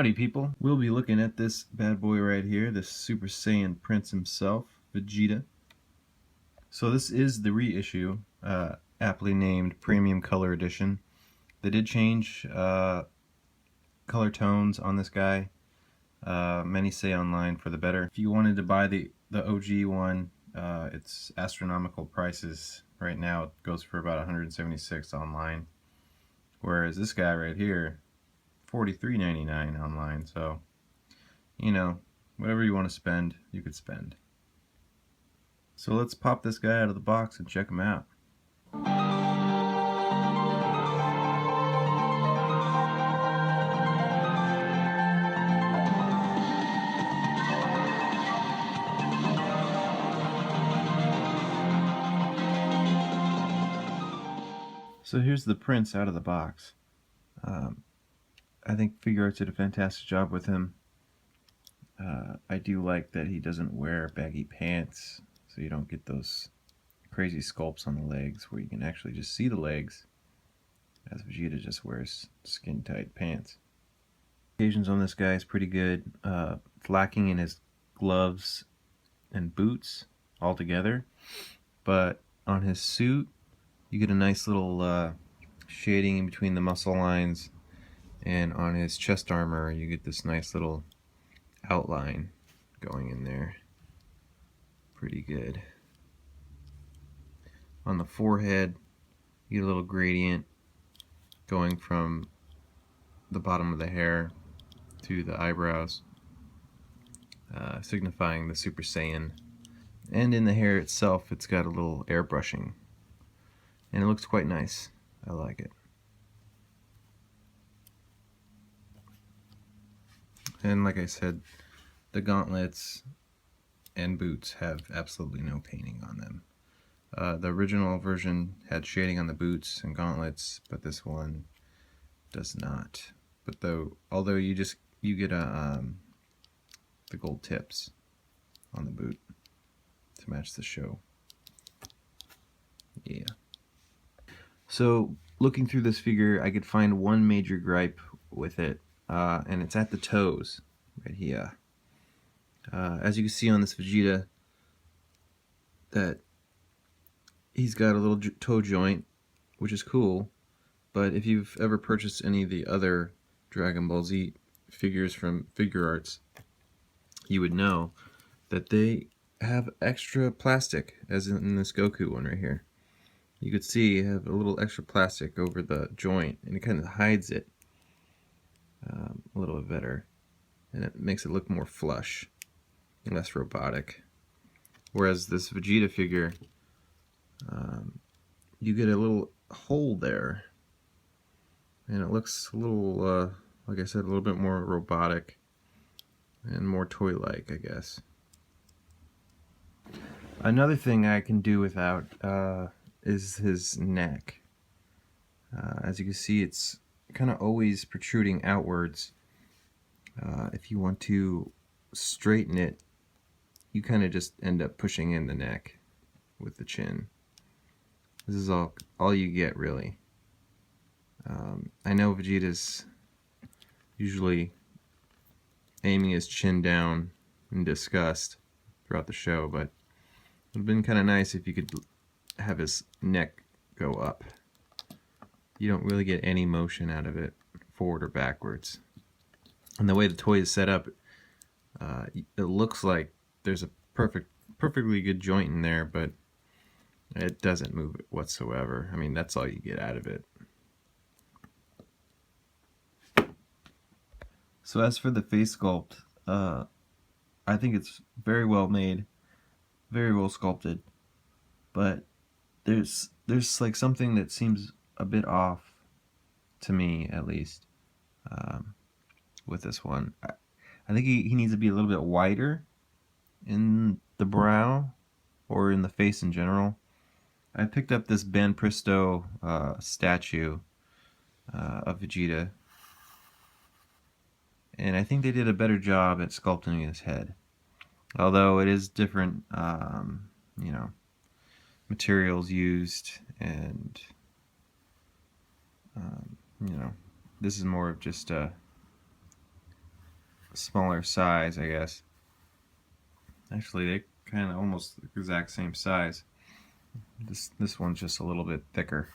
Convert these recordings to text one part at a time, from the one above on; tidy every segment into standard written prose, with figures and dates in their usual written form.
Howdy people, we'll be looking at this bad boy right here, this Super Saiyan Prince himself, Vegeta. So this is the reissue, aptly named Premium Color Edition. They did change color tones on this guy, many say online for the better. If you wanted to buy the OG one, it's astronomical prices right now. It goes for about $176 online, whereas this guy right here, $43.99 online. So, you know, whatever you want to spend, you could spend. So let's pop this guy out of the box and check him out. So here's the Prince out of the box. I think Figuarts did a fantastic job with him. I do like that he doesn't wear baggy pants, so you don't get those crazy sculpts on the legs where you can actually just see the legs, as Vegeta just wears skin-tight pants. Occasions on this guy is pretty good. Lacking in his gloves and boots altogether, but on his suit you get a nice little shading in between the muscle lines, and on his chest armor you get this nice little outline going in there. Pretty good. On the forehead you get a little gradient going from the bottom of the hair to the eyebrows, signifying the Super Saiyan. And in the hair itself it's got a little airbrushing, and it looks quite nice. I like it. And like I said, the gauntlets and boots have absolutely no painting on them. The original version had shading on the boots and gauntlets, but this one does not. But although you get the gold tips on the boot to match the show. Yeah. So looking through this figure, I could find one major gripe with it, and it's at the toes right here. As you can see on this Vegeta, that he's got a little toe joint, which is cool, but if you've ever purchased any of the other Dragon Ball Z figures from Figuarts, you would know that they have extra plastic, as in this Goku one right here. You could see you have a little extra plastic over the joint, and it kind of hides it a little bit better, and it makes it look more flush and less robotic. Whereas this Vegeta figure, you get a little hole there, and it looks a little, like I said, a little bit more robotic and more toy-like, I guess. Another thing I can do without is his neck. As you can see, it's kind of always protruding outwards. If you want to straighten it, you kind of just end up pushing in the neck with the chin. This is all you get, really. I know Vegeta's usually aiming his chin down in disgust throughout the show, but it would have been kind of nice if you could have his neck go up. You don't really get any motion out of it, forward or backwards. And the way the toy is set up, it looks like there's a perfectly good joint in there, but it doesn't move it whatsoever. I mean, that's all you get out of it. So as for the face sculpt, I think it's very well made, very well sculpted, but there's like something that seems a bit off to me, at least, with this one. I think he needs to be a little bit wider in the brow or in the face in general. I picked up this Ben Pristo statue of Vegeta, and I think they did a better job at sculpting his head. Although it is different, you know, materials used, and you know, this is more of just smaller size, I guess. Actually, they kind of almost the exact same size. This one's just a little bit thicker.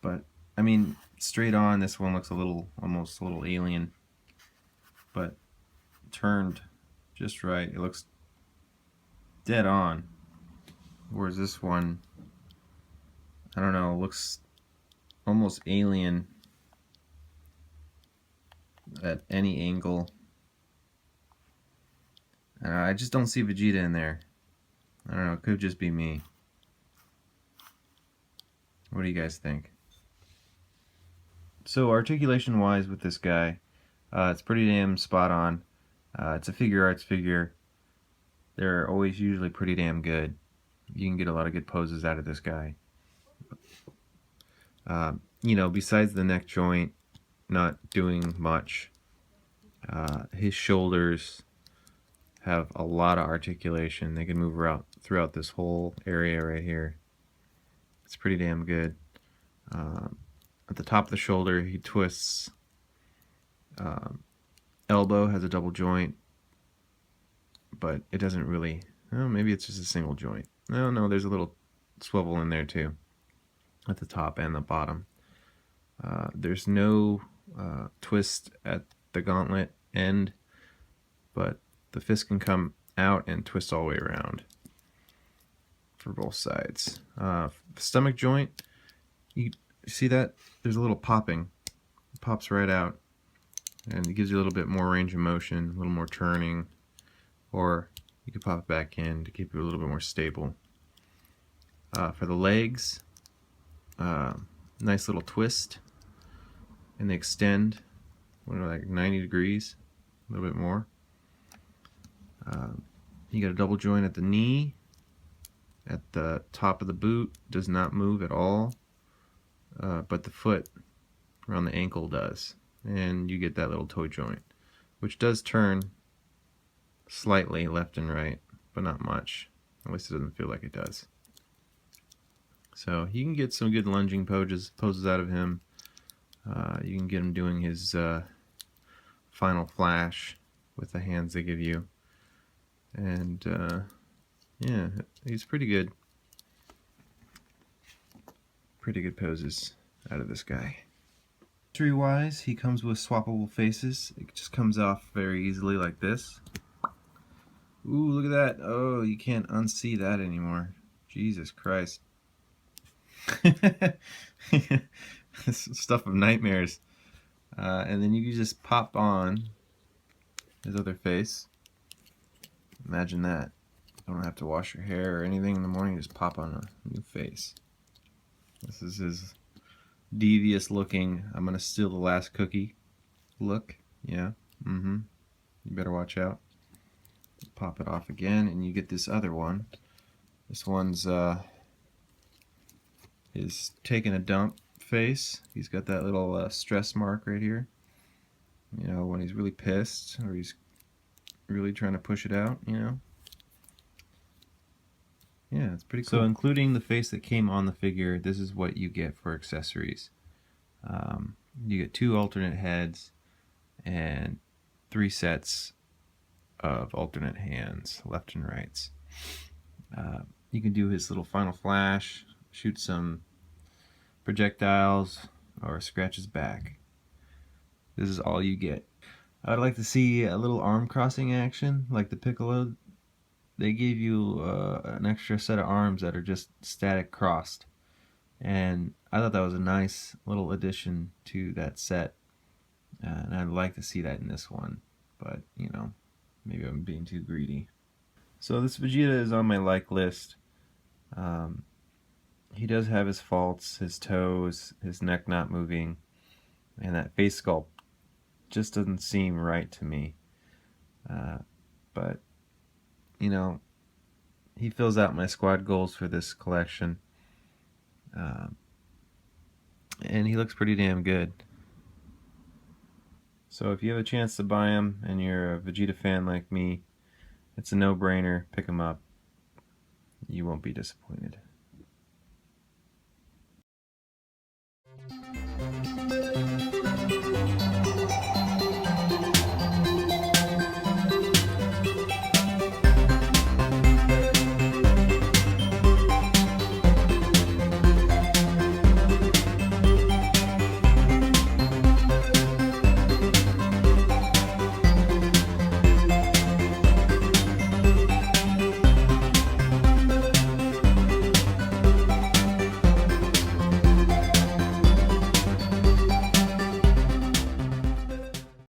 But I mean, straight on, this one looks almost a little alien. But turned just right, it looks dead on. Whereas this one, I don't know, looks almost alien at any angle. I just don't see Vegeta in there. I don't know, it could just be me. What do you guys think? So articulation wise with this guy, it's pretty damn spot on. It's a Figuarts figure. They're always usually pretty damn good. You can get a lot of good poses out of this guy. You know, besides the neck joint not doing much, his shoulders have a lot of articulation. They can move throughout this whole area right here. It's pretty damn good. At the top of the shoulder, he twists. Elbow has a double joint, but it doesn't really. Oh, maybe it's just a single joint. No, there's a little swivel in there too, at the top and the bottom. There's no twist at the gauntlet end, but the fist can come out and twist all the way around for both sides. The stomach joint, you see that? There's a little popping. It pops right out, and it gives you a little bit more range of motion, a little more turning, or you could pop it back in to keep it a little bit more stable. For the legs, nice little twist, and they extend, like 90 degrees, a little bit more. You got a double joint at the knee. At the top of the boot does not move at all, but the foot around the ankle does, and you get that little toe joint, which does turn slightly left and right, but not much. At least it doesn't feel like it does. So you can get some good lunging poses out of him. You can get him doing his final flash with the hands they give you, and yeah, he's pretty good. Pretty good poses out of this guy. Accessory-wise, he comes with swappable faces. It just comes off very easily like this. Ooh, look at that. Oh, you can't unsee that anymore. Jesus Christ. This stuff of nightmares. And then you can just pop on his other face. Imagine that. You don't have to wash your hair or anything in the morning, just pop on a new face. This is his devious looking, I'm gonna steal the last cookie look. Yeah, you better watch out. Pop it off again, and you get this other one. This one's is taking a dump face. He's got that little stress mark right here. You know, when he's really pissed or he's really trying to push it out, you know. Yeah, it's pretty cool. So including the face that came on the figure, this is what you get for accessories. You get 2 alternate heads and 3 sets of alternate hands, left and rights. You can do his little final flash, shoot some projectiles, or scratch his back. This is all you get. I would like to see a little arm crossing action, like the Piccolo. They gave you an extra set of arms that are just static crossed, and I thought that was a nice little addition to that set, and I'd like to see that in this one, but you know, maybe I'm being too greedy. So this Vegeta is on my like list. He does have his faults, his toes, his neck not moving, and that face sculpt just doesn't seem right to me. But you know, he fills out my squad goals for this collection, and he looks pretty damn good. So if you have a chance to buy him and you're a Vegeta fan like me, it's a no-brainer. Pick him up. You won't be disappointed.